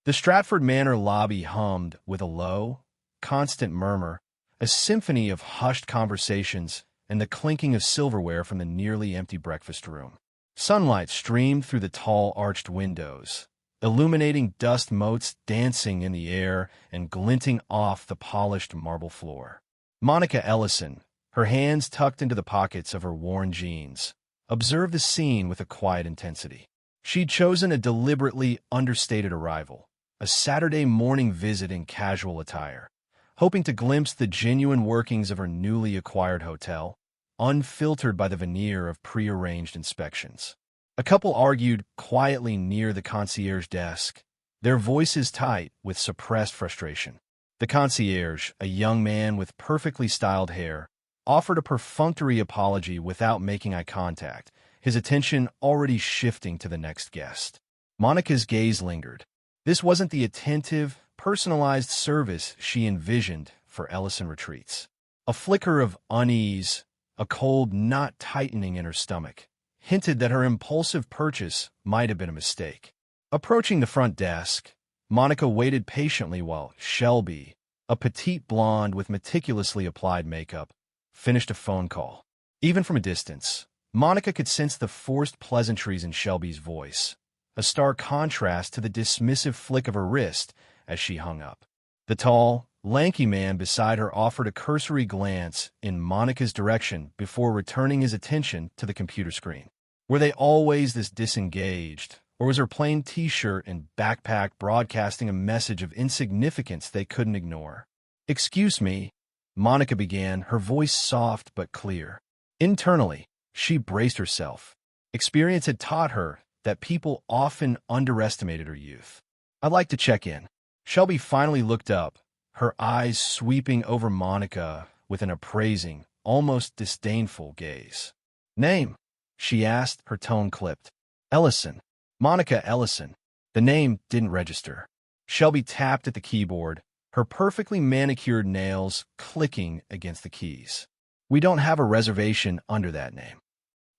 The Stratford Manor lobby hummed with a low, constant murmur, a symphony of hushed conversations and the clinking of silverware from the nearly empty breakfast room. Sunlight streamed through the tall arched windows, illuminating dust motes dancing in the air and glinting off the polished marble floor. Monica Ellison, her hands tucked into the pockets of her worn jeans, observed the scene with a quiet intensity. She'd chosen a deliberately understated arrival, a Saturday morning visit in casual attire, hoping to glimpse the genuine workings of her newly acquired hotel, unfiltered by the veneer of prearranged inspections. A couple argued quietly near the concierge desk, their voices tight with suppressed frustration. The concierge, a young man with perfectly styled hair, offered a perfunctory apology without making eye contact, his attention already shifting to the next guest. Monica's gaze lingered. This wasn't the attentive, personalized service she envisioned for Ellison retreats. A flicker of unease, a cold knot tightening in her stomach, hinted that her impulsive purchase might have been a mistake. Approaching the front desk, Monica waited patiently while Shelby, a petite blonde with meticulously applied makeup, finished a phone call. Even from a distance, Monica could sense the forced pleasantries in Shelby's voice, a stark contrast to the dismissive flick of her wrist as she hung up. The tall, lanky man beside her offered a cursory glance in Monica's direction before returning his attention to the computer screen. Were they always this disengaged, or was her plain t-shirt and backpack broadcasting a message of insignificance they couldn't ignore? "Excuse me," Monica began, her voice soft but clear. Internally, she braced herself. Experience had taught her that people often underestimated her youth. "I'd like to check in." Shelby finally looked up, her eyes sweeping over Monica with an appraising, almost disdainful gaze. "Name?" she asked, her tone clipped. "Ellison. Monica Ellison." The name didn't register. Shelby tapped at the keyboard, her perfectly manicured nails clicking against the keys. "We don't have a reservation under that name."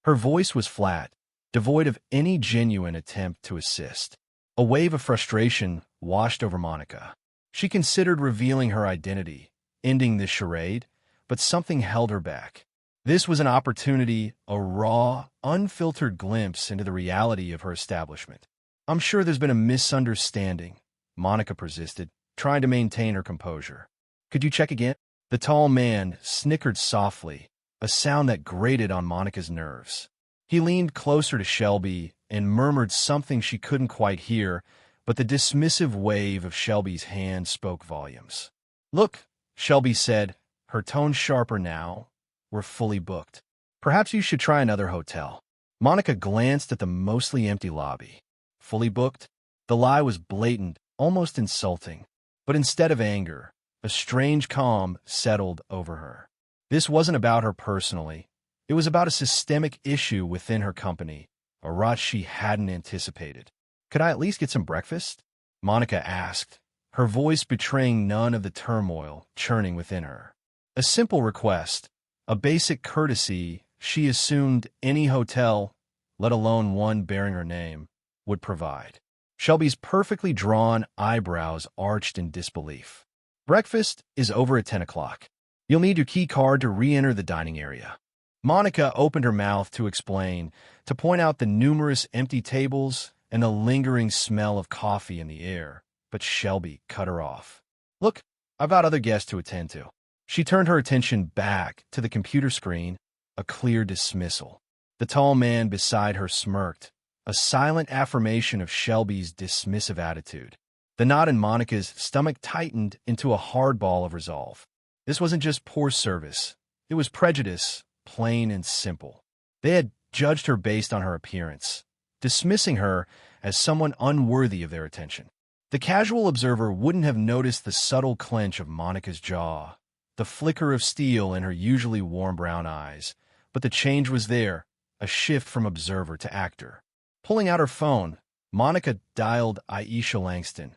Her voice was flat, devoid of any genuine attempt to assist. A wave of frustration washed over Monica. She considered revealing her identity, ending this charade, but something held her back. This was an opportunity, a raw, unfiltered glimpse into the reality of her establishment. "I'm sure there's been a misunderstanding," Monica persisted, trying to maintain her composure. "Could you check again?" The tall man snickered softly, a sound that grated on Monica's nerves. He leaned closer to Shelby and murmured something she couldn't quite hear, but the dismissive wave of Shelby's hand spoke volumes. "Look," Shelby said, her tone sharper now, "we're fully booked. Perhaps you should try another hotel." Monica glanced at the mostly empty lobby. Fully booked? The lie was blatant, almost insulting. But instead of anger, a strange calm settled over her. This wasn't about her personally. It was about a systemic issue within her company, a rot she hadn't anticipated. "Could I at least get some breakfast?" Monica asked, her voice betraying none of the turmoil churning within her. A simple request, a basic courtesy she assumed any hotel, let alone one bearing her name, would provide. Shelby's perfectly drawn eyebrows arched in disbelief. "Breakfast is over at 10 o'clock. You'll need your key card to re-enter the dining area." Monica opened her mouth to explain, to point out the numerous empty tables and the lingering smell of coffee in the air, but Shelby cut her off. "Look, I've got other guests to attend to." She turned her attention back to the computer screen, a clear dismissal. The tall man beside her smirked, a silent affirmation of Shelby's dismissive attitude. The knot in Monica's stomach tightened into a hard ball of resolve. This wasn't just poor service. It was prejudice, plain and simple. They had judged her based on her appearance, dismissing her as someone unworthy of their attention. The casual observer wouldn't have noticed the subtle clench of Monica's jaw, the flicker of steel in her usually warm brown eyes, but the change was there, a shift from observer to actor. Pulling out her phone, Monica dialed Aisha Langston,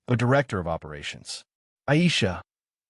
a director of operations. "Aisha,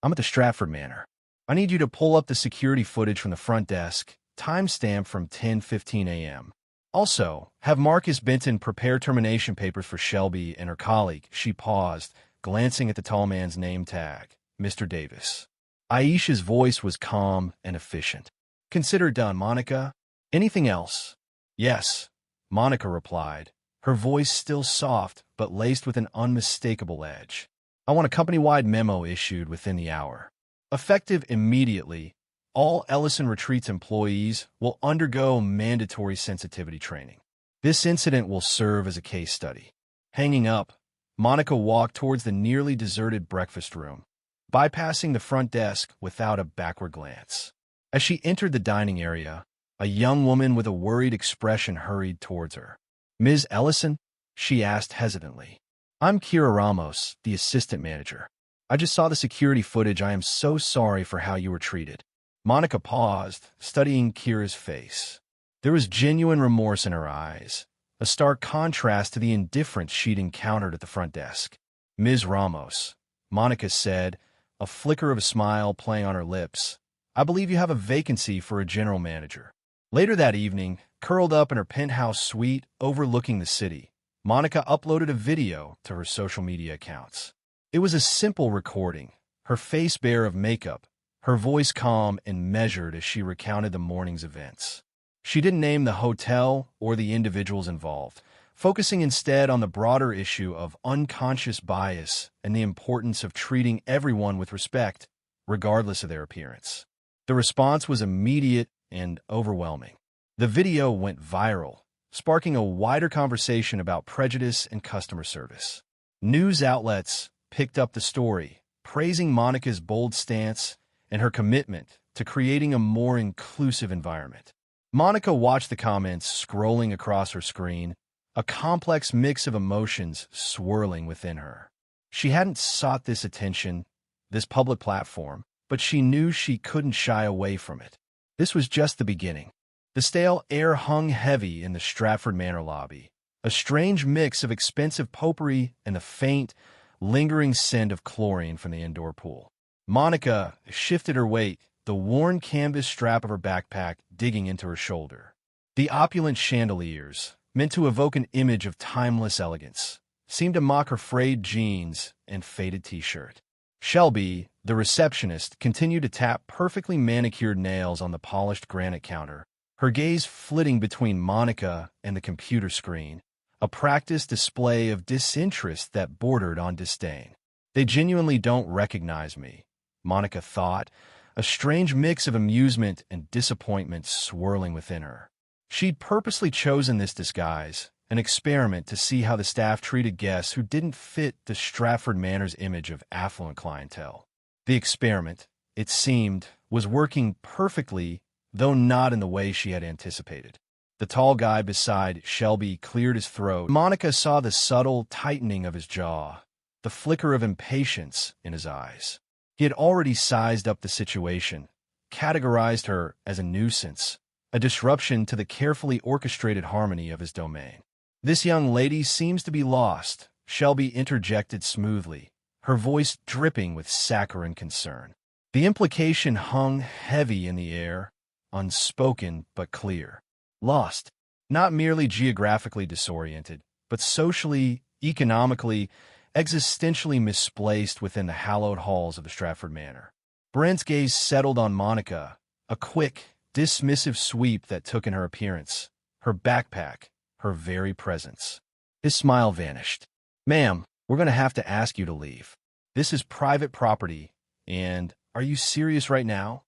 I'm at the Stratford Manor. I need you to pull up the security footage from the front desk, timestamp from 10:15 a.m. Also, have Marcus Benton prepare termination papers for Shelby and her colleague. She paused, glancing at the tall man's name tag, Mr. Davis. Aisha's voice was calm and efficient. Consider done, Monica. Anything else? Yes, Monica replied, her voice still soft but laced with an unmistakable edge. I want a company-wide memo issued within the hour. Effective immediately, all Ellison Retreats employees will undergo mandatory sensitivity training. This incident will serve as a case study. Hanging up, Monica walked towards the nearly deserted breakfast room, bypassing the front desk without a backward glance. As she entered the dining area, a young woman with a worried expression hurried towards her. Ms. Ellison? She asked hesitantly. I'm Kira Ramos, the assistant manager. I just saw the security footage. I am so sorry for how you were treated. Monica paused, studying Kira's face. There was genuine remorse in her eyes, a stark contrast to the indifference she'd encountered at the front desk. Ms. Ramos, Monica said, a flicker of a smile playing on her lips. I believe you have a vacancy for a general manager. Later that evening, curled up in her penthouse suite overlooking the city, Monica uploaded a video to her social media accounts. It was a simple recording, her face bare of makeup, her voice calm and measured as she recounted the morning's events. She didn't name the hotel or the individuals involved, focusing instead on the broader issue of unconscious bias and the importance of treating everyone with respect, regardless of their appearance. The response was immediate and overwhelming. The video went viral, sparking a wider conversation about prejudice and customer service. News outlets picked up the story, praising Monica's bold stance and her commitment to creating a more inclusive environment. Monica watched the comments scrolling across her screen, a complex mix of emotions swirling within her. She hadn't sought this attention, this public platform, but she knew she couldn't shy away from it. This was just the beginning. The stale air hung heavy in the Stratford Manor lobby, a strange mix of expensive potpourri and the faint, lingering scent of chlorine from the indoor pool. Monica shifted her weight, the worn canvas strap of her backpack digging into her shoulder. The opulent chandeliers, meant to evoke an image of timeless elegance, seemed to mock her frayed jeans and faded t-shirt. Shelby, the receptionist, continued to tap perfectly manicured nails on the polished granite counter, her gaze flitting between Monica and the computer screen, a practiced display of disinterest that bordered on disdain. They genuinely don't recognize me, Monica thought, a strange mix of amusement and disappointment swirling within her. She'd purposely chosen this disguise, an experiment to see how the staff treated guests who didn't fit the Stratford Manor's image of affluent clientele. The experiment, it seemed, was working perfectly, though not in the way she had anticipated. The tall guy beside Shelby cleared his throat. Monica saw the subtle tightening of his jaw, the flicker of impatience in his eyes. He had already sized up the situation, categorized her as a nuisance, a disruption to the carefully orchestrated harmony of his domain. This young lady seems to be lost, Shelby interjected smoothly, her voice dripping with saccharine concern. The implication hung heavy in the air, unspoken but clear. Lost, not merely geographically disoriented, but socially, economically, existentially misplaced within the hallowed halls of the Stratford Manor. Brent's gaze settled on Monica, a quick, dismissive sweep that took in her appearance, her backpack, her very presence. His smile vanished. Ma'am, we're going to have to ask you to leave. This is private property, and are you serious right now?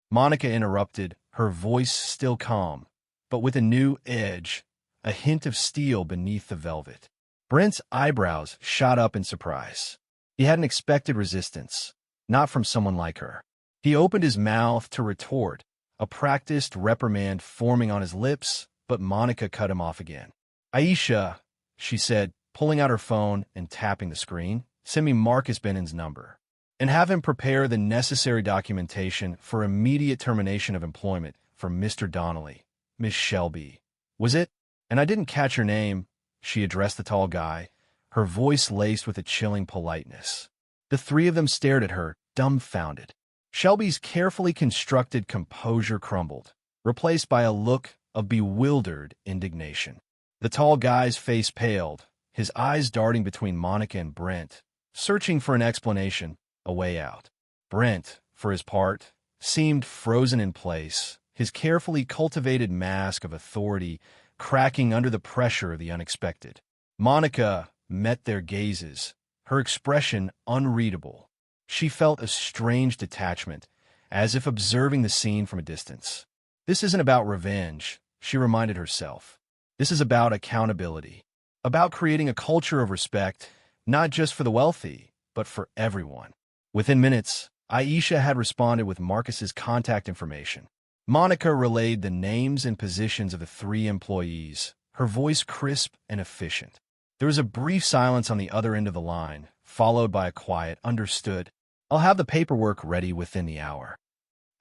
Monica interrupted, her voice still calm, but with a new edge, a hint of steel beneath the velvet. Brent's eyebrows shot up in surprise. He hadn't expected resistance, not from someone like her. He opened his mouth to retort, a practiced reprimand forming on his lips, but Monica cut him off again. Aisha, she said, pulling out her phone and tapping the screen, send me Marcus Benton's number, and have him prepare the necessary documentation for immediate termination of employment for Mr. Donnelly, Miss Shelby. Was it? And I didn't catch her name, she addressed the tall guy, her voice laced with a chilling politeness. The three of them stared at her, dumbfounded. Shelby's carefully constructed composure crumbled, replaced by a look of bewildered indignation. The tall guy's face paled, his eyes darting between Monica and Brent, searching for an explanation, a way out. Brent, for his part, seemed frozen in place, his carefully cultivated mask of authority cracking under the pressure of the unexpected. Monica met their gazes, her expression unreadable. She felt a strange detachment, as if observing the scene from a distance. This isn't about revenge, she reminded herself. This is about accountability, about creating a culture of respect, not just for the wealthy, but for everyone. Within minutes, Aisha had responded with Marcus's contact information. Monica relayed the names and positions of the 3 employees, her voice crisp and efficient. There was a brief silence on the other end of the line, followed by a quiet, "Understood. I'll have the paperwork ready within the hour."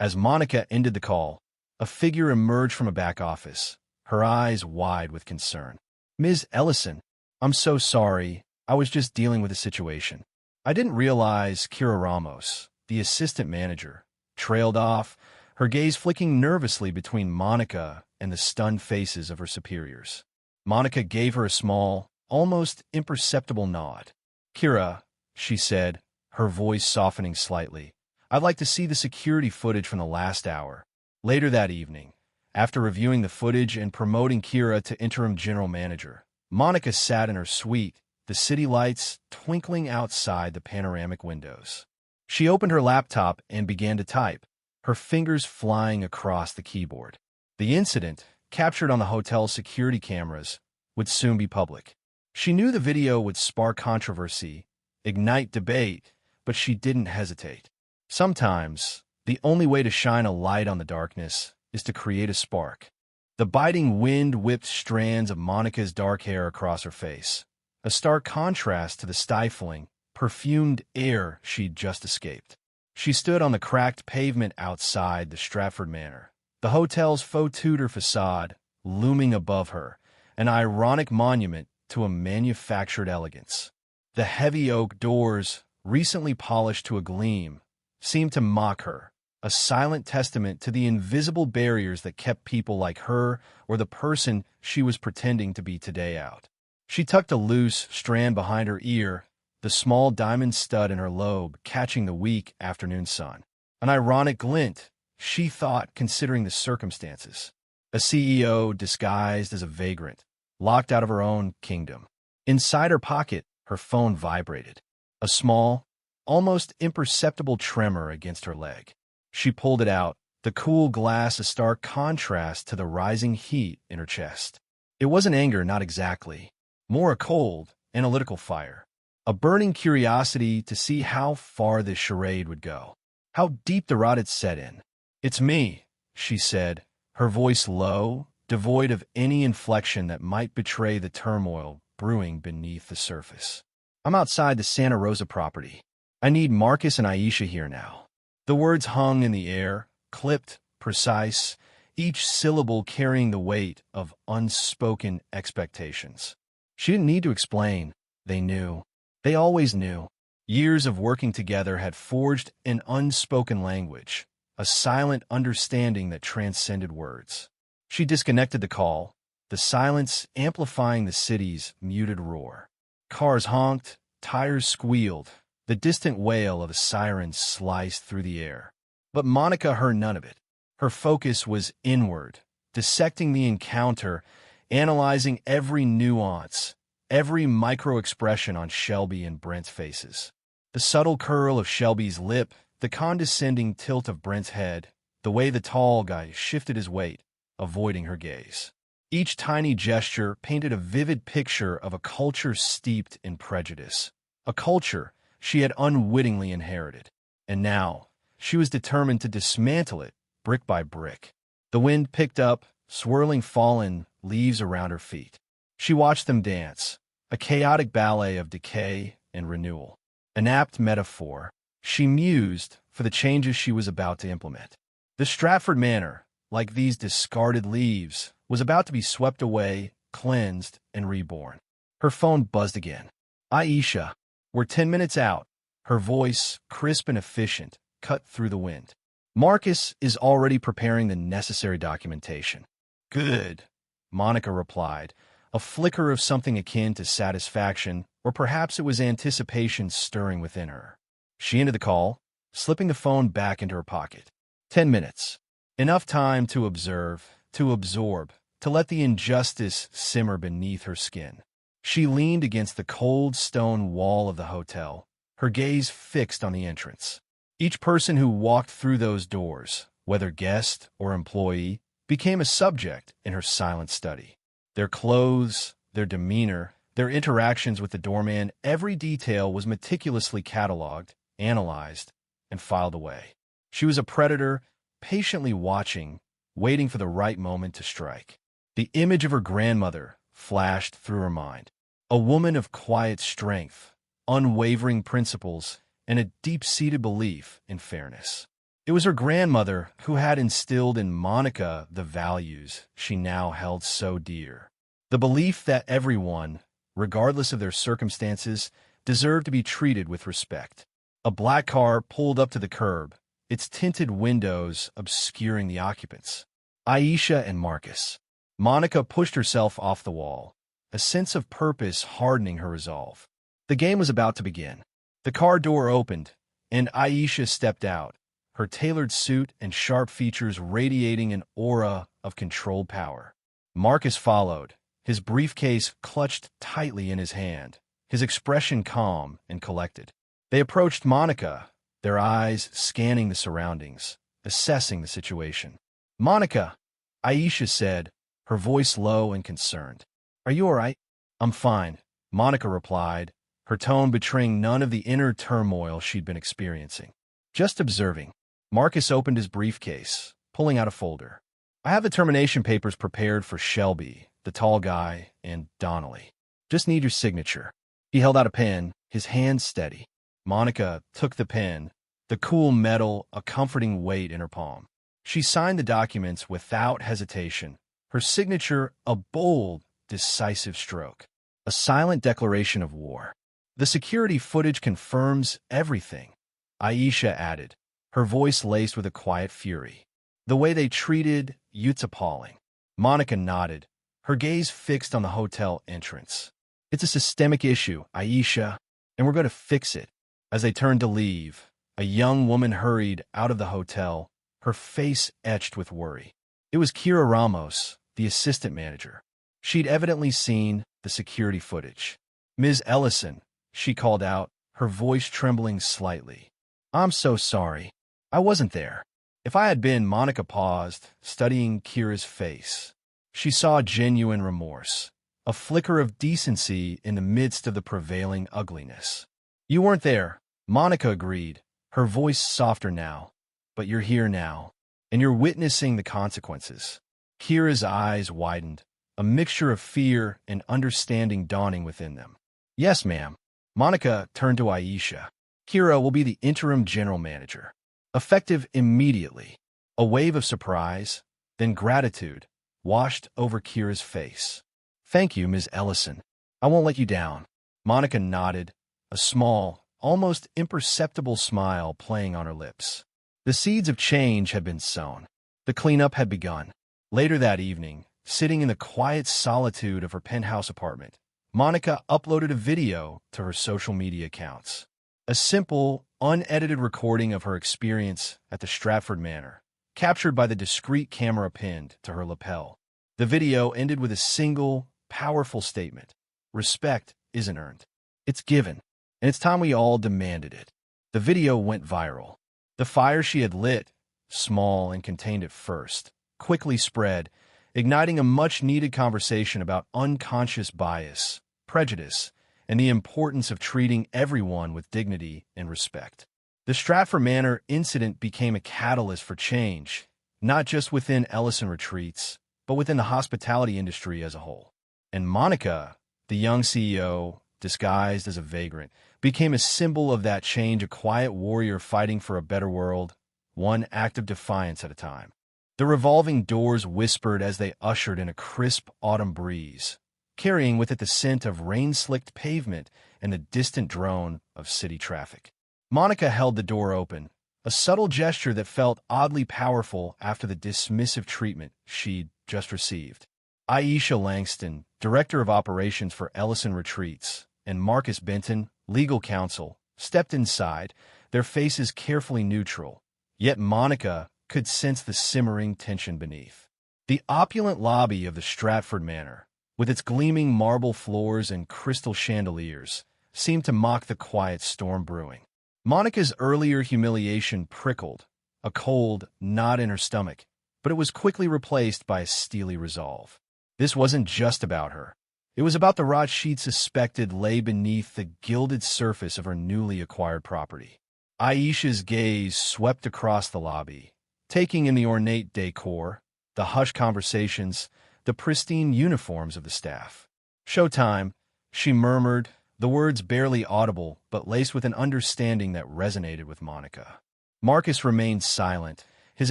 As Monica ended the call, a figure emerged from a back office, her eyes wide with concern. "Ms. Ellison, I'm so sorry. I was just dealing with a situation." "I didn't realize," Kira Ramos, the assistant manager, trailed off, her gaze flicking nervously between Monica and the stunned faces of her superiors. Monica gave her a small, almost imperceptible nod. "Kira," she said, her voice softening slightly, "I'd like to see the security footage from the last hour." Later that evening, after reviewing the footage and promoting Kira to interim general manager, Monica sat in her suite, the city lights twinkling outside the panoramic windows. She opened her laptop and began to type, her fingers flying across the keyboard. The incident, captured on the hotel's security cameras, would soon be public. She knew the video would spark controversy, ignite debate, but she didn't hesitate. Sometimes, the only way to shine a light on the darkness is to create a spark. The biting wind whipped strands of Monica's dark hair across her face, a stark contrast to the stifling, perfumed air she'd just escaped. She stood on the cracked pavement outside the Stratford Manor, the hotel's faux Tudor facade looming above her, an ironic monument to a manufactured elegance. The heavy oak doors, recently polished to a gleam, seemed to mock her, a silent testament to the invisible barriers that kept people like her or the person she was pretending to be today out. She tucked a loose strand behind her ear, the small diamond stud in her lobe catching the weak afternoon sun. An ironic glint, she thought, considering the circumstances. A CEO disguised as a vagrant, locked out of her own kingdom. Inside her pocket, her phone vibrated. A small, almost imperceptible tremor against her leg. She pulled it out, the cool glass a stark contrast to the rising heat in her chest. It wasn't anger, not exactly. More a cold, analytical fire. A burning curiosity to see how far this charade would go. How deep the rot had set in. "It's me," she said, her voice low, devoid of any inflection that might betray the turmoil brewing beneath the surface. "I'm outside the Santa Rosa property. I need Marcus and Aisha here now." The words hung in the air, clipped, precise, each syllable carrying the weight of unspoken expectations. She didn't need to explain. They knew. They always knew. Years of working together had forged an unspoken language, a silent understanding that transcended words. She disconnected the call, the silence amplifying the city's muted roar. Cars honked, tires squealed, the distant wail of a siren sliced through the air. But Monica heard none of it. Her focus was inward, dissecting the encounter, analyzing every nuance, every micro-expression on Shelby and Brent's faces. The subtle curl of Shelby's lip, the condescending tilt of Brent's head, the way the tall guy shifted his weight, avoiding her gaze. Each tiny gesture painted a vivid picture of a culture steeped in prejudice, a culture she had unwittingly inherited. And now, she was determined to dismantle it, brick by brick. The wind picked up, swirling fallen leaves around her feet. She watched them dance, a chaotic ballet of decay and renewal. An apt metaphor, she mused, for the changes she was about to implement. The Stratford Manor, like these discarded leaves, was about to be swept away, cleansed, and reborn. Her phone buzzed again. "Aisha, we're 10 minutes out." Her voice, crisp and efficient, cut through the wind. "Marcus is already preparing the necessary documentation." Good, Monica replied, a flicker of something akin to satisfaction, or perhaps it was anticipation stirring within her. She ended the call, slipping the phone back into her pocket. 10 minutes. Enough time to observe, to absorb, to let the injustice simmer beneath her skin. She leaned against the cold stone wall of the hotel, her gaze fixed on the entrance. Each person who walked through those doors, whether guest or employee, became a subject in her silent study. Their clothes, their demeanor, their interactions with the doorman, every detail was meticulously cataloged, analyzed, and filed away. She was a predator, patiently watching, waiting for the right moment to strike. The image of her grandmother flashed through her mind, a woman of quiet strength, unwavering principles, and a deep-seated belief in fairness. It was her grandmother who had instilled in Monica the values she now held so dear. The belief that everyone, regardless of their circumstances, deserved to be treated with respect. A black car pulled up to the curb, its tinted windows obscuring the occupants. Aisha and Marcus. Monica pushed herself off the wall, a sense of purpose hardening her resolve. The game was about to begin. The car door opened, and Aisha stepped out, her tailored suit and sharp features radiating an aura of controlled power. Marcus followed, his briefcase clutched tightly in his hand, his expression calm and collected. They approached Monica, their eyes scanning the surroundings, assessing the situation. "Monica," Aisha said, her voice low and concerned. "Are you all right?" "I'm fine," Monica replied, her tone betraying none of the inner turmoil she'd been experiencing. "Just observing." Marcus opened his briefcase, pulling out a folder. "I have the termination papers prepared for Shelby, the tall guy, and Donnelly. Just need your signature." He held out a pen, his hand steady. Monica took the pen, the cool metal a comforting weight in her palm. She signed the documents without hesitation, her signature a bold, decisive stroke, a silent declaration of war. "The security footage confirms everything," Aisha added, her voice laced with a quiet fury. "The way they treated you's appalling." Monica nodded, her gaze fixed on the hotel entrance. "It's a systemic issue, Aisha, and we're going to fix it." As they turned to leave, a young woman hurried out of the hotel, her face etched with worry. It was Kira Ramos, the assistant manager. She'd evidently seen the security footage. "Ms. Ellison," she called out, her voice trembling slightly. "I'm so sorry. I wasn't there." If I had been, Monica paused, studying Kira's face. She saw genuine remorse, a flicker of decency in the midst of the prevailing ugliness. "You weren't there," Monica agreed, her voice softer now. "But you're here now, and you're witnessing the consequences." Kira's eyes widened, a mixture of fear and understanding dawning within them. "Yes, ma'am." Monica turned to Aisha. "Kira will be the interim general manager, effective immediately." A wave of surprise, then gratitude, washed over Kira's face. "Thank you, Ms. Ellison. I won't let you down." Monica nodded, a small, almost imperceptible smile playing on her lips. The seeds of change had been sown. The cleanup had begun. Later that evening, sitting in the quiet solitude of her penthouse apartment, Monica uploaded a video to her social media accounts. A simple, unedited recording of her experience at the Stratford Manor, captured by the discreet camera pinned to her lapel. The video ended with a single, powerful statement. "Respect isn't earned. It's given, and it's time we all demanded it." The video went viral. The fire she had lit, small and contained at first, quickly spread, igniting a much-needed conversation about unconscious bias, prejudice, and the importance of treating everyone with dignity and respect. The Stratford Manor incident became a catalyst for change, not just within Ellison Retreats, but within the hospitality industry as a whole. And Monica, the young CEO, disguised as a vagrant, became a symbol of that change, a quiet warrior fighting for a better world, one act of defiance at a time. The revolving doors whispered as they ushered in a crisp autumn breeze, carrying with it the scent of rain-slicked pavement and the distant drone of city traffic. Monica held the door open, a subtle gesture that felt oddly powerful after the dismissive treatment she'd just received. Aisha Langston, Director of Operations for Ellison Retreats, and Marcus Benton, Legal Counsel, stepped inside, their faces carefully neutral. Yet Monica could sense the simmering tension beneath. The opulent lobby of the Stratford Manor, with its gleaming marble floors and crystal chandeliers, seemed to mock the quiet storm brewing. Monica's earlier humiliation prickled, a cold knot in her stomach, but it was quickly replaced by a steely resolve. This wasn't just about her. It was about the rot she'd suspected lay beneath the gilded surface of her newly acquired property. Aisha's gaze swept across the lobby, taking in the ornate decor, the hushed conversations, the pristine uniforms of the staff. "Showtime," she murmured, the words barely audible but laced with an understanding that resonated with Monica. Marcus remained silent, his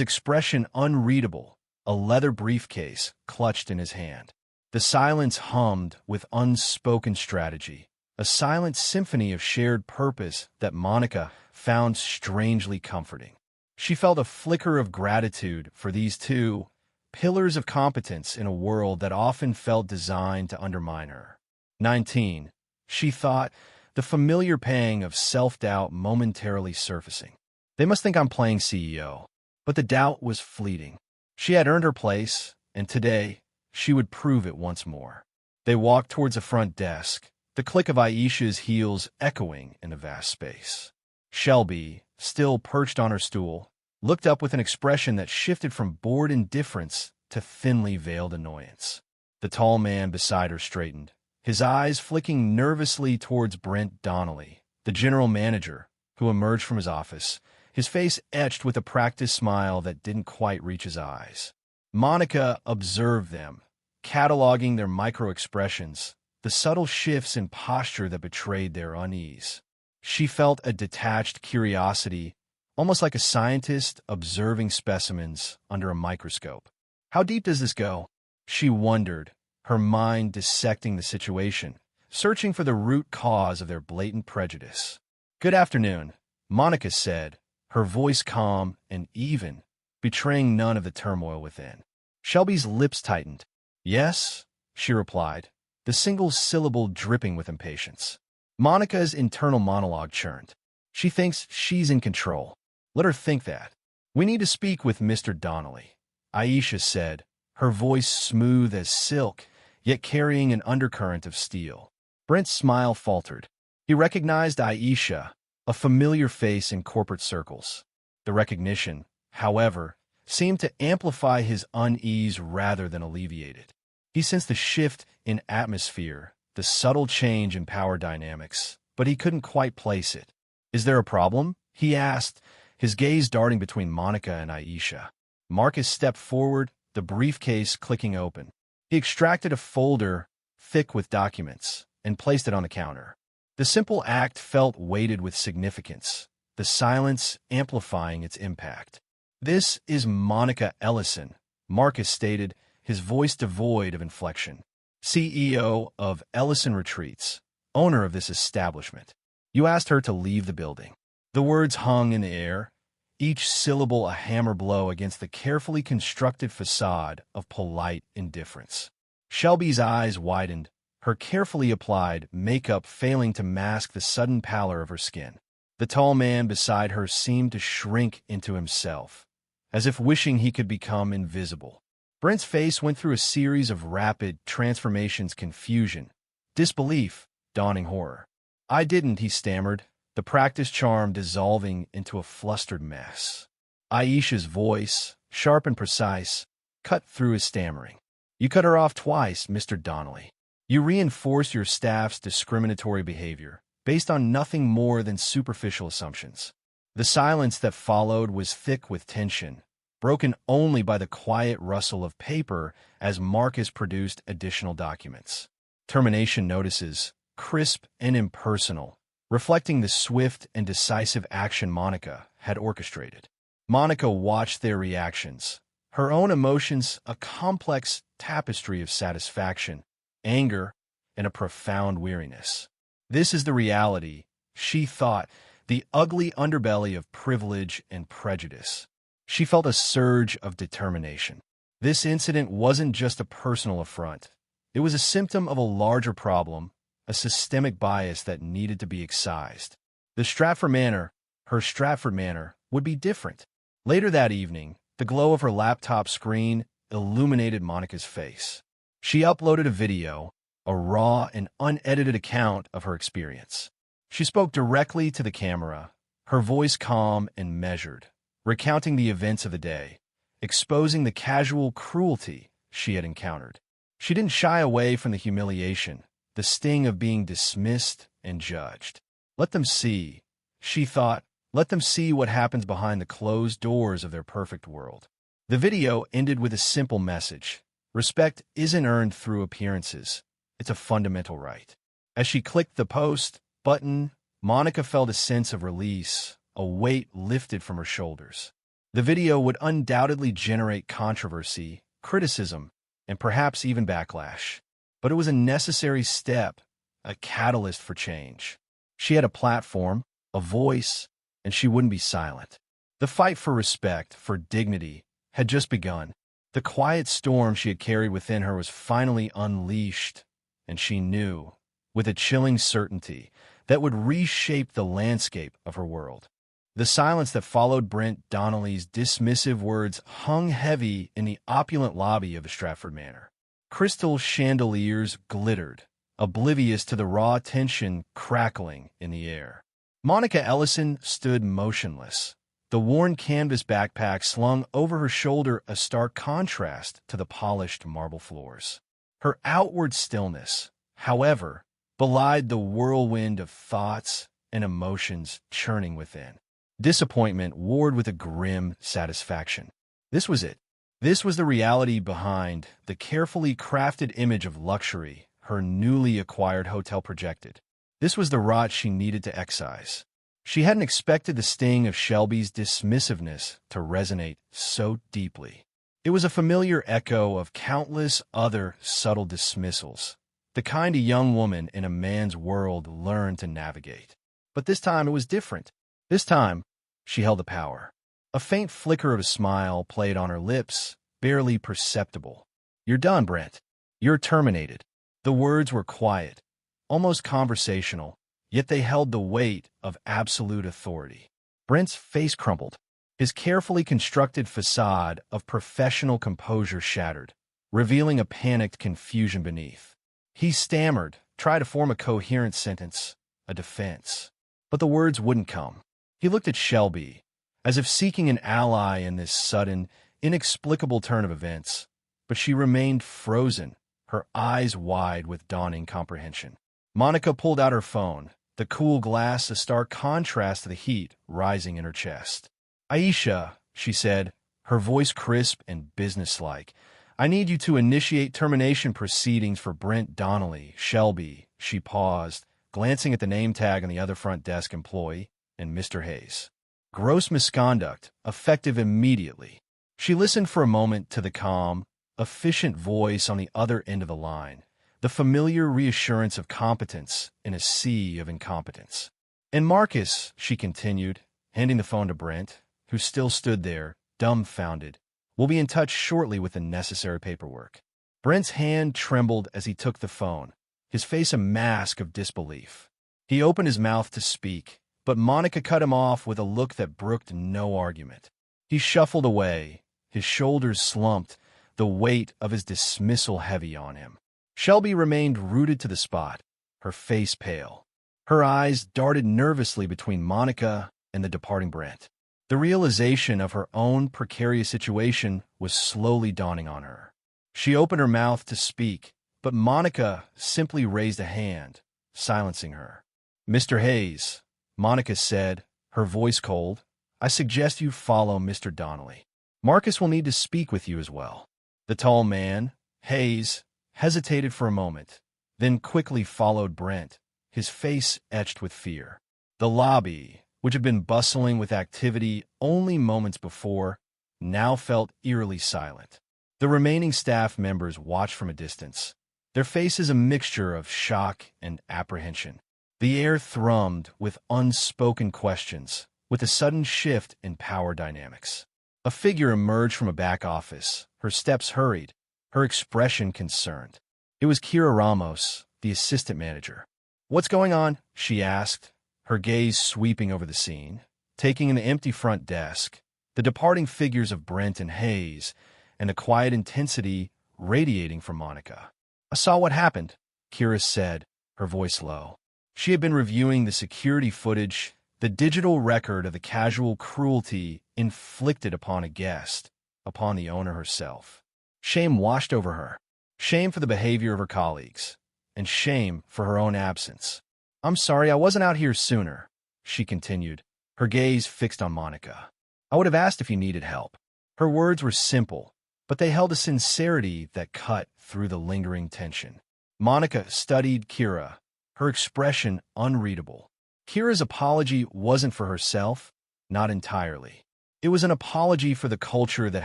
expression unreadable, a leather briefcase clutched in his hand. The silence hummed with unspoken strategy, a silent symphony of shared purpose that Monica found strangely comforting. She felt a flicker of gratitude for these two pillars of competence in a world that often felt designed to undermine her. 19. She thought, the familiar pang of self-doubt momentarily surfacing. They must think I'm playing CEO. But the doubt was fleeting. She had earned her place, and today she would prove it once more. They walked towards the front desk, the click of Aisha's heels echoing in the vast space. Shelby, still perched on her stool, looked up with an expression that shifted from bored indifference to thinly veiled annoyance. The tall man beside her straightened, his eyes flicking nervously towards Brent Donnelly, the general manager, who emerged from his office, his face etched with a practiced smile that didn't quite reach his eyes. Monica observed them, cataloging their micro-expressions, the subtle shifts in posture that betrayed their unease. She felt a detached curiosity, almost like a scientist observing specimens under a microscope. How deep does this go? She wondered, her mind dissecting the situation, searching for the root cause of their blatant prejudice. "Good afternoon," Monica said, her voice calm and even, betraying none of the turmoil within. Shelby's lips tightened. "Yes," she replied, the single syllable dripping with impatience. Monica's internal monologue churned. "She thinks she's in control. Let her think that. We need to speak with Mr. Donnelly," Aisha said, her voice smooth as silk, yet carrying an undercurrent of steel. Brent's smile faltered. He recognized Aisha, a familiar face in corporate circles. The recognition, however, seemed to amplify his unease rather than alleviate it. He sensed the shift in atmosphere, the subtle change in power dynamics, but he couldn't quite place it. "Is there a problem?" he asked, his gaze darting between Monica and Aisha. Marcus stepped forward, the briefcase clicking open. He extracted a folder thick with documents and placed it on the counter. The simple act felt weighted with significance, the silence amplifying its impact. "This is Monica Ellison," Marcus stated, his voice devoid of inflection. "CEO of Ellison Retreats, owner of this establishment. You asked her to leave the building." The words hung in the air, each syllable a hammer blow against the carefully constructed facade of polite indifference. Shelby's eyes widened, her carefully applied makeup failing to mask the sudden pallor of her skin. The tall man beside her seemed to shrink into himself, as if wishing he could become invisible. Brent's face went through a series of rapid transformations: confusion, disbelief, dawning horror. "I didn't," he stammered, the practiced charm dissolving into a flustered mess. Aisha's voice, sharp and precise, cut through his stammering. "You cut her off twice, Mr. Donnelly. You reinforce your staff's discriminatory behavior, based on nothing more than superficial assumptions." The silence that followed was thick with tension, broken only by the quiet rustle of paper as Marcus produced additional documents. Termination notices, crisp and impersonal, reflecting the swift and decisive action Monica had orchestrated. Monica watched their reactions, her own emotions a complex tapestry of satisfaction, anger, and a profound weariness. This is the reality, she thought, the ugly underbelly of privilege and prejudice. She felt a surge of determination. This incident wasn't just a personal affront. It was a symptom of a larger problem, a systemic bias that needed to be excised. The Stratford Manor, her Stratford Manor, would be different. Later that evening, the glow of her laptop screen illuminated Monica's face. She uploaded a video, a raw and unedited account of her experience. She spoke directly to the camera, her voice calm and measured, recounting the events of the day, exposing the casual cruelty she had encountered. She didn't shy away from the humiliation, the sting of being dismissed and judged. Let them see, she thought, let them see what happens behind the closed doors of their perfect world. The video ended with a simple message. Respect isn't earned through appearances. It's a fundamental right. As she clicked the post button, Monica felt a sense of release, a weight lifted from her shoulders. The video would undoubtedly generate controversy, criticism, and perhaps even backlash. But it was a necessary step, a catalyst for change. She had a platform, a voice, and she wouldn't be silent. The fight for respect, for dignity, had just begun. The quiet storm she had carried within her was finally unleashed, and she knew, with a chilling certainty, that would reshape the landscape of her world. The silence that followed Brent Donnelly's dismissive words hung heavy in the opulent lobby of the Stratford Manor. Crystal chandeliers glittered, oblivious to the raw tension crackling in the air. Monica Ellison stood motionless, the worn canvas backpack slung over her shoulder, a stark contrast to the polished marble floors. Her outward stillness, however, belied the whirlwind of thoughts and emotions churning within. Disappointment warred with a grim satisfaction. This was it. This was the reality behind the carefully crafted image of luxury her newly acquired hotel projected. This was the rot she needed to excise. She hadn't expected the sting of Shelby's dismissiveness to resonate so deeply. It was a familiar echo of countless other subtle dismissals, the kind a young woman in a man's world learned to navigate. But this time it was different. This time, she held the power. A faint flicker of a smile played on her lips, barely perceptible. "You're done, Brent. You're terminated." The words were quiet, almost conversational, yet they held the weight of absolute authority. Brent's face crumpled, his carefully constructed facade of professional composure shattered, revealing a panicked confusion beneath. He stammered, tried to form a coherent sentence, a defense. But the words wouldn't come. He looked at Shelby, as if seeking an ally in this sudden, inexplicable turn of events, but she remained frozen, her eyes wide with dawning comprehension. Monica pulled out her phone, the cool glass a stark contrast to the heat rising in her chest. "Aisha," she said, her voice crisp and businesslike, "I need you to initiate termination proceedings for Brent Donnelly, Shelby." She paused, glancing at the name tag on the other front desk employee, and Mr. Hayes. "Gross misconduct, effective immediately." She listened for a moment to the calm, efficient voice on the other end of the line, the familiar reassurance of competence in a sea of incompetence. "And Marcus," she continued, handing the phone to Brent, who still stood there, dumbfounded, "will be in touch shortly with the necessary paperwork." Brent's hand trembled as he took the phone, his face a mask of disbelief. He opened his mouth to speak, but Monica cut him off with a look that brooked no argument. He shuffled away, his shoulders slumped, the weight of his dismissal heavy on him. Shelby remained rooted to the spot, her face pale. Her eyes darted nervously between Monica and the departing Brent. The realization of her own precarious situation was slowly dawning on her. She opened her mouth to speak, but Monica simply raised a hand, silencing her. "Mr. Hayes," Monica said, her voice cold, "I suggest you follow Mr. Donnelly. Marcus will need to speak with you as well." The tall man, Hayes, hesitated for a moment, then quickly followed Brent, his face etched with fear. The lobby, which had been bustling with activity only moments before, now felt eerily silent. The remaining staff members watched from a distance, their faces a mixture of shock and apprehension. The air thrummed with unspoken questions, with a sudden shift in power dynamics. A figure emerged from a back office. Her steps hurried, her expression concerned. It was Kira Ramos, the assistant manager. "What's going on?" she asked, her gaze sweeping over the scene, taking in the empty front desk, the departing figures of Brent and Hayes, and the quiet intensity radiating from Monica. "I saw what happened," Kira said, her voice low. She had been reviewing the security footage, the digital record of the casual cruelty inflicted upon a guest, upon the owner herself. Shame washed over her. Shame for the behavior of her colleagues, and shame for her own absence. "I'm sorry I wasn't out here sooner," she continued, her gaze fixed on Monica. "I would have asked if you needed help." Her words were simple, but they held a sincerity that cut through the lingering tension. Monica studied Kira, her expression unreadable. Kira's apology wasn't for herself, not entirely. It was an apology for the culture that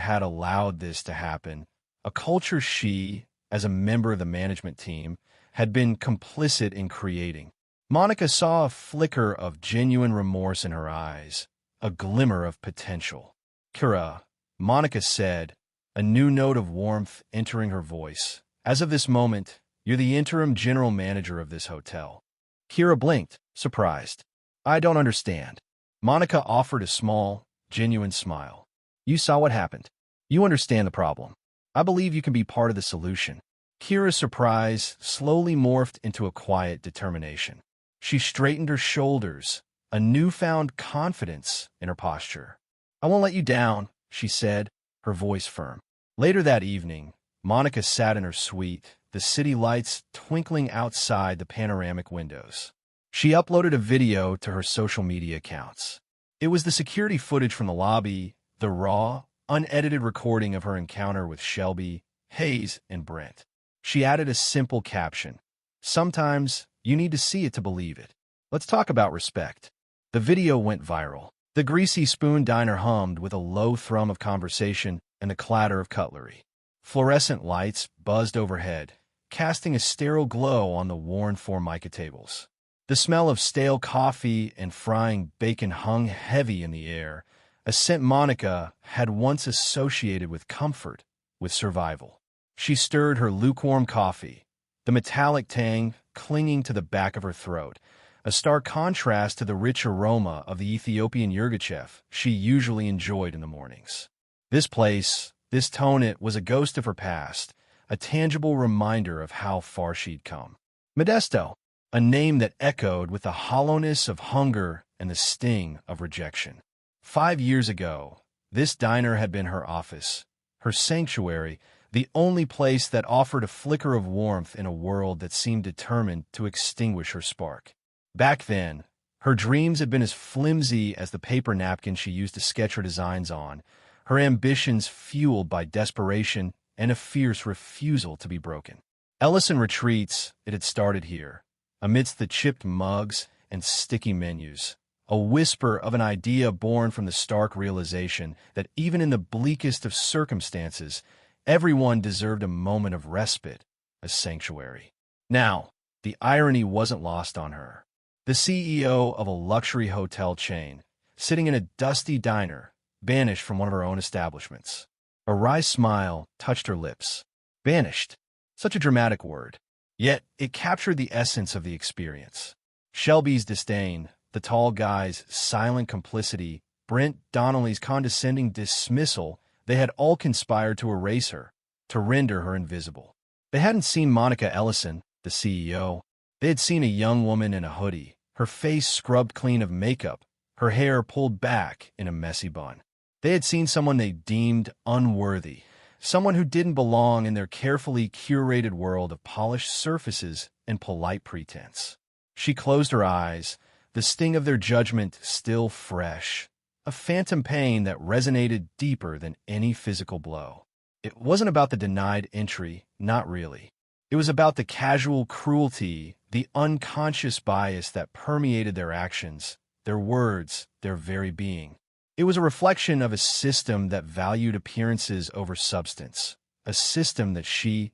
had allowed this to happen, a culture she, as a member of the management team, had been complicit in creating. Monica saw a flicker of genuine remorse in her eyes, a glimmer of potential. "Kira," Monica said, a new note of warmth entering her voice. "As of this moment, you're the interim general manager of this hotel." Kira blinked, surprised. "I don't understand." Monica offered a small, genuine smile. "You saw what happened. You understand the problem. I believe you can be part of the solution." Kira's surprise slowly morphed into a quiet determination. She straightened her shoulders, a newfound confidence in her posture. "I won't let you down," she said, her voice firm. Later that evening, Monica sat in her suite, the city lights twinkling outside the panoramic windows. She uploaded a video to her social media accounts. It was the security footage from the lobby, the raw, unedited recording of her encounter with Shelby, Hayes, and Brent. She added a simple caption. "Sometimes you need to see it to believe it. Let's talk about respect." The video went viral. The Greasy Spoon diner hummed with a low thrum of conversation and the clatter of cutlery. Fluorescent lights buzzed overhead, casting a sterile glow on the worn Formica tables. The smell of stale coffee and frying bacon hung heavy in the air, a scent Monica had once associated with comfort, with survival. She stirred her lukewarm coffee, the metallic tang clinging to the back of her throat, a stark contrast to the rich aroma of the Ethiopian yirgacheffe she usually enjoyed in the mornings. This place, this tonit, was a ghost of her past, a tangible reminder of how far she'd come. Modesto, a name that echoed with the hollowness of hunger and the sting of rejection. 5 years ago, this diner had been her office, her sanctuary, the only place that offered a flicker of warmth in a world that seemed determined to extinguish her spark. Back then, her dreams had been as flimsy as the paper napkin she used to sketch her designs on, her ambitions fueled by desperation and a fierce refusal to be broken. Ellison Retreats, it had started here, amidst the chipped mugs and sticky menus, a whisper of an idea born from the stark realization that even in the bleakest of circumstances, everyone deserved a moment of respite, a sanctuary. Now, the irony wasn't lost on her. The CEO of a luxury hotel chain, sitting in a dusty diner, banished from one of her own establishments. A wry smile touched her lips. Banished. Such a dramatic word. Yet it captured the essence of the experience. Shelby's disdain, the tall guy's silent complicity, Brent Donnelly's condescending dismissal, they had all conspired to erase her, to render her invisible. They hadn't seen Monica Ellison, the CEO. They had seen a young woman in a hoodie, her face scrubbed clean of makeup, her hair pulled back in a messy bun. They had seen someone they deemed unworthy, someone who didn't belong in their carefully curated world of polished surfaces and polite pretense. She closed her eyes, the sting of their judgment still fresh, a phantom pain that resonated deeper than any physical blow. It wasn't about the denied entry, not really. It was about the casual cruelty, the unconscious bias that permeated their actions, their words, their very being. It was a reflection of a system that valued appearances over substance, a system that she,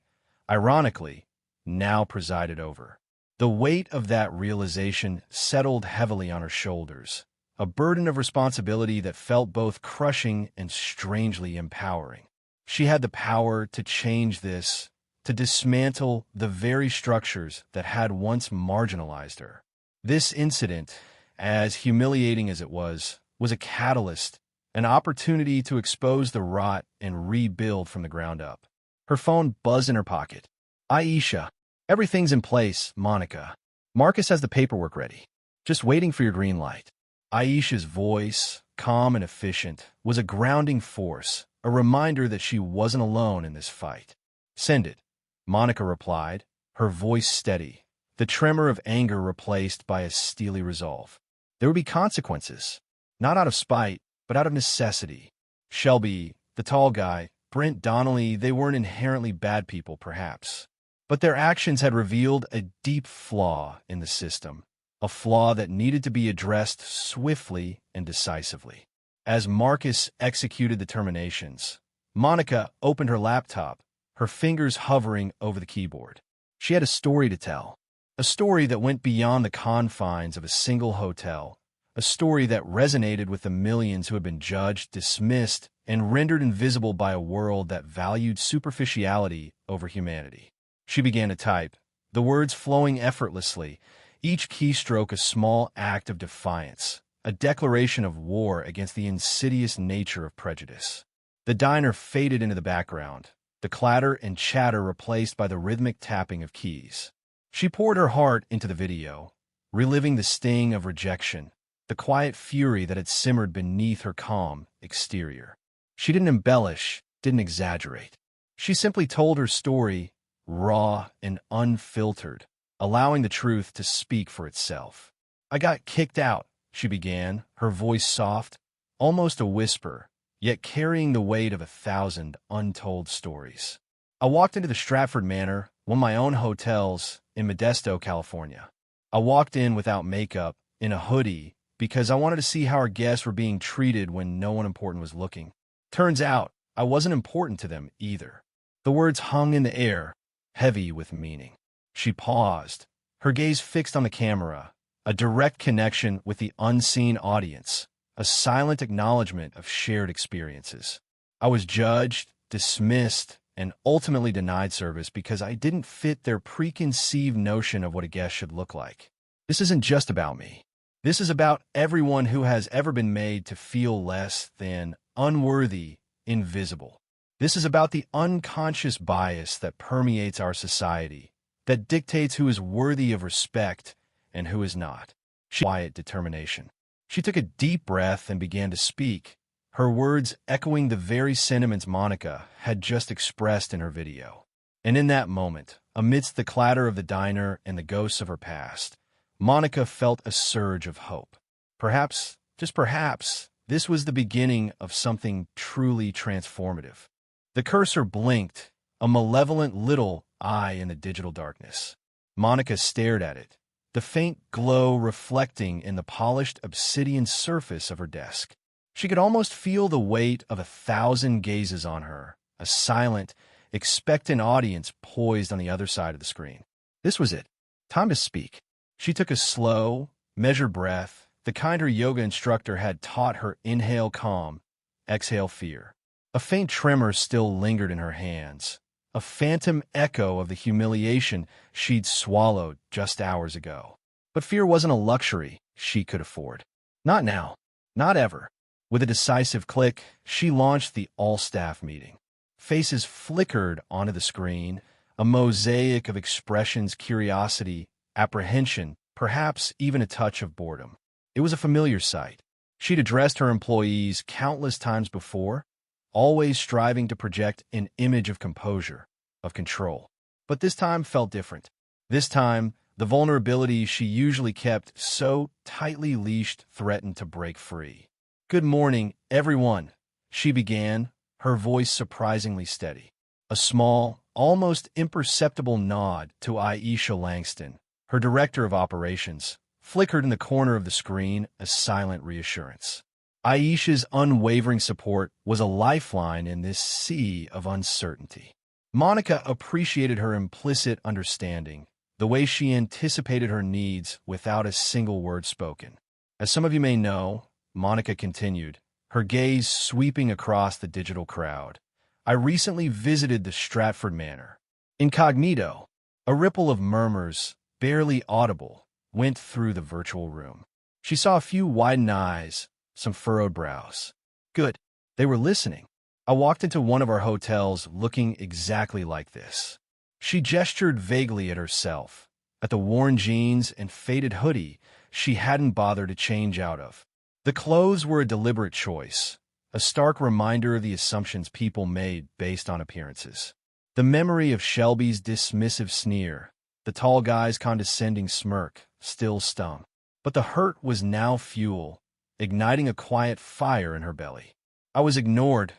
ironically, now presided over. The weight of that realization settled heavily on her shoulders, a burden of responsibility that felt both crushing and strangely empowering. She had the power to change this, to dismantle the very structures that had once marginalized her. This incident, as humiliating as it was a catalyst, an opportunity to expose the rot and rebuild from the ground up. Her phone buzzed in her pocket. Aisha, everything's in place, Monica. Marcus has the paperwork ready. Just waiting for your green light. Aisha's voice, calm and efficient, was a grounding force, a reminder that she wasn't alone in this fight. Send it, Monica replied, her voice steady, the tremor of anger replaced by a steely resolve. There would be consequences, not out of spite, but out of necessity. Shelby, the tall guy, Brent Donnelly, they weren't inherently bad people, perhaps. But their actions had revealed a deep flaw in the system, a flaw that needed to be addressed swiftly and decisively. As Marcus executed the terminations, Monica opened her laptop, her fingers hovering over the keyboard. She had a story to tell, a story that went beyond the confines of a single hotel, a story that resonated with the millions who had been judged, dismissed, and rendered invisible by a world that valued superficiality over humanity. She began to type, the words flowing effortlessly, each keystroke a small act of defiance, a declaration of war against the insidious nature of prejudice. The diner faded into the background, the clatter and chatter replaced by the rhythmic tapping of keys. She poured her heart into the video, reliving the sting of rejection, the quiet fury that had simmered beneath her calm exterior. She didn't embellish, didn't exaggerate. She simply told her story, raw and unfiltered, allowing the truth to speak for itself. I got kicked out, she began, her voice soft, almost a whisper, yet carrying the weight of 1,000 untold stories. I walked into the Stratford Manor, one of my own hotels in Modesto, California. I walked in without makeup, in a hoodie, because I wanted to see how our guests were being treated when no one important was looking. Turns out, I wasn't important to them either. The words hung in the air, heavy with meaning. She paused, her gaze fixed on the camera, a direct connection with the unseen audience, a silent acknowledgement of shared experiences. I was judged, dismissed, and ultimately denied service because I didn't fit their preconceived notion of what a guest should look like. This isn't just about me. This is about everyone who has ever been made to feel less than, unworthy, invisible. This is about the unconscious bias that permeates our society, that dictates who is worthy of respect and who is not. Quiet determination. She took a deep breath and began to speak, her words echoing the very sentiments Monica had just expressed in her video. And in that moment, amidst the clatter of the diner and the ghosts of her past, Monica felt a surge of hope. Perhaps, just perhaps, this was the beginning of something truly transformative. The cursor blinked, a malevolent little eye in the digital darkness. Monica stared at it, the faint glow reflecting in the polished obsidian surface of her desk. She could almost feel the weight of 1,000 gazes on her, a silent, expectant audience poised on the other side of the screen. This was it. Time to speak. She took a slow, measured breath, the kind her yoga instructor had taught her: inhale calm, exhale fear. A faint tremor still lingered in her hands, a phantom echo of the humiliation she'd swallowed just hours ago. But fear wasn't a luxury she could afford. Not now. Not ever. With a decisive click, she launched the all-staff meeting. Faces flickered onto the screen, a mosaic of expressions: curiosity, apprehension, perhaps even a touch of boredom. It was a familiar sight. She'd addressed her employees countless times before, always striving to project an image of composure, of control. But this time felt different. This time, the vulnerability she usually kept so tightly leashed threatened to break free. "Good morning, everyone," she began, her voice surprisingly steady. A small, almost imperceptible nod to Aisha Langston, her director of operations, flickered in the corner of the screen, a silent reassurance. Aisha's unwavering support was a lifeline in this sea of uncertainty. Monica appreciated her implicit understanding, the way she anticipated her needs without a single word spoken. As some of you may know, Monica continued, her gaze sweeping across the digital crowd. I recently visited the Stratford Manor. Incognito, a ripple of murmurs, barely audible, went through the virtual room. She saw a few widened eyes, some furrowed brows. Good. They were listening. I walked into one of our hotels looking exactly like this. She gestured vaguely at herself, at the worn jeans and faded hoodie she hadn't bothered to change out of. The clothes were a deliberate choice, a stark reminder of the assumptions people made based on appearances. The memory of Shelby's dismissive sneer, the tall guy's condescending smirk, still stung. But the hurt was now fuel, igniting a quiet fire in her belly. I was ignored,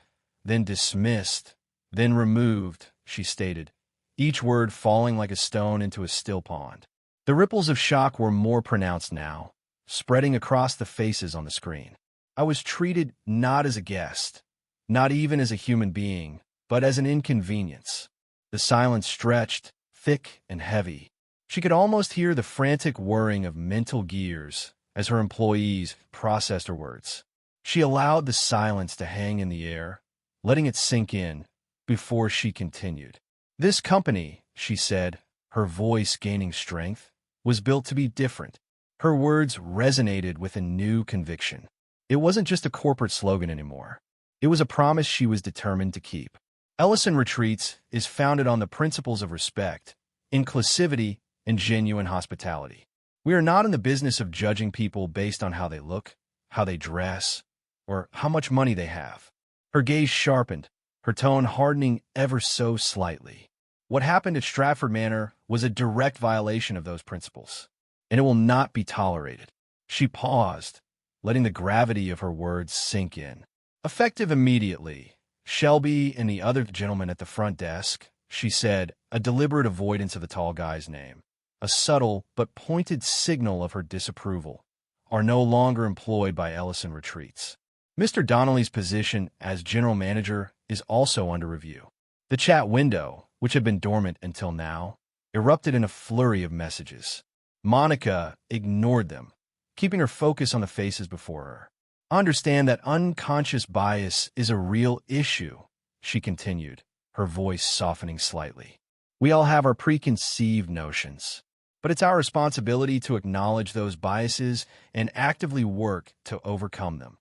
then dismissed, then removed, she stated, each word falling like a stone into a still pond. The ripples of shock were more pronounced now, spreading across the faces on the screen. I was treated not as a guest, not even as a human being, but as an inconvenience. The silence stretched, thick and heavy. She could almost hear the frantic whirring of mental gears as her employees processed her words. She allowed the silence to hang in the air, letting it sink in before she continued. This company, she said, her voice gaining strength, was built to be different. Her words resonated with a new conviction. It wasn't just a corporate slogan anymore. It was a promise she was determined to keep. Ellison Retreats is founded on the principles of respect, inclusivity, and genuine hospitality. We are not in the business of judging people based on how they look, how they dress, or how much money they have. Her gaze sharpened, her tone hardening ever so slightly. What happened at Stratford Manor was a direct violation of those principles, and it will not be tolerated. She paused, letting the gravity of her words sink in. Effective immediately, Shelby and the other gentleman at the front desk, she said, a deliberate avoidance of the tall guy's name, a subtle but pointed signal of her disapproval, are no longer employed by Ellison Retreats. Mr. Donnelly's position as general manager is also under review. The chat window, which had been dormant until now, erupted in a flurry of messages. Monica ignored them, keeping her focus on the faces before her. Understand that unconscious bias is a real issue, she continued, her voice softening slightly. We all have our preconceived notions, but it's our responsibility to acknowledge those biases and actively work to overcome them.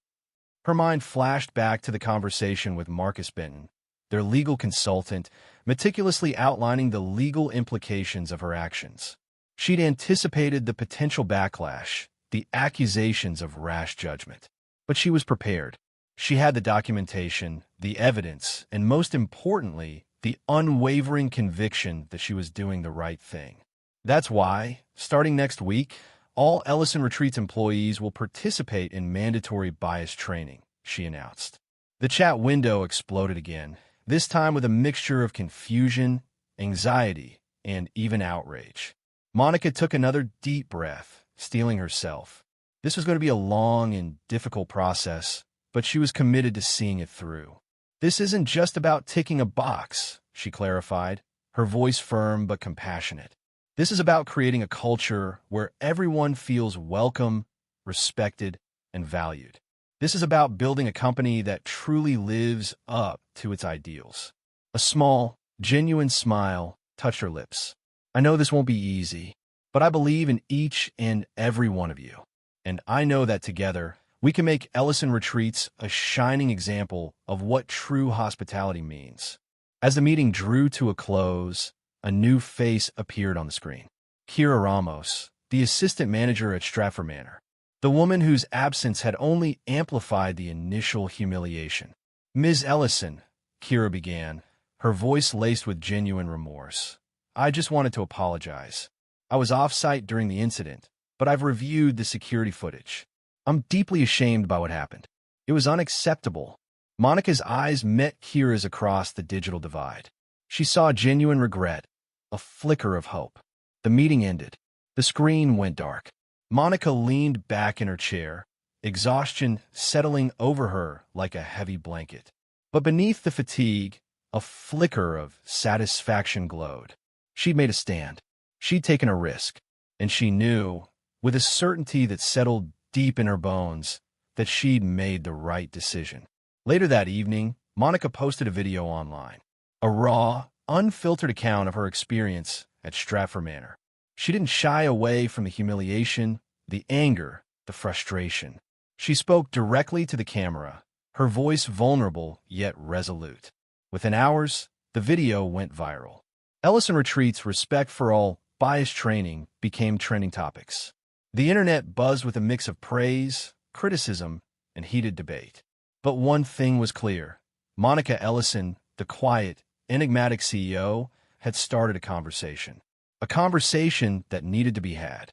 Her mind flashed back to the conversation with Marcus Benton, their legal consultant, meticulously outlining the legal implications of her actions. She'd anticipated the potential backlash, the accusations of rash judgment. But she was prepared. She had the documentation, the evidence, and most importantly, the unwavering conviction that she was doing the right thing. That's why, starting next week, all Ellison Retreats employees will participate in mandatory bias training, she announced. The chat window exploded again, this time with a mixture of confusion, anxiety, and even outrage. Monica took another deep breath, steeling herself. This was going to be a long and difficult process, but she was committed to seeing it through. This isn't just about ticking a box, she clarified, her voice firm but compassionate. This is about creating a culture where everyone feels welcome, respected, and valued. This is about building a company that truly lives up to its ideals. A small, genuine smile touched her lips. I know this won't be easy, but I believe in each and every one of you. And I know that together, we can make Ellison Retreats a shining example of what true hospitality means. As the meeting drew to a close, a new face appeared on the screen. Kira Ramos, the assistant manager at Stratford Manor. The woman whose absence had only amplified the initial humiliation. Ms. Ellison, Kira began, her voice laced with genuine remorse. I just wanted to apologize. I was off-site during the incident, but I've reviewed the security footage. I'm deeply ashamed by what happened. It was unacceptable. Monica's eyes met Kira's across the digital divide. She saw genuine regret, a flicker of hope. The meeting ended. The screen went dark. Monica leaned back in her chair, exhaustion settling over her like a heavy blanket. But beneath the fatigue, a flicker of satisfaction glowed. She'd made a stand. She'd taken a risk, and she knew, with a certainty that settled deep in her bones that she'd made the right decision. Later that evening, Monica posted a video online, a raw, unfiltered account of her experience at Stratford Manor. She didn't shy away from the humiliation, the anger, the frustration. She spoke directly to the camera, her voice vulnerable yet resolute. Within hours, the video went viral. Ellison Retreat's respect for all bias training became trending topics. The internet buzzed with a mix of praise, criticism, and heated debate. But one thing was clear. Monica Ellison, the quiet, enigmatic CEO, had started a conversation. A conversation that needed to be had.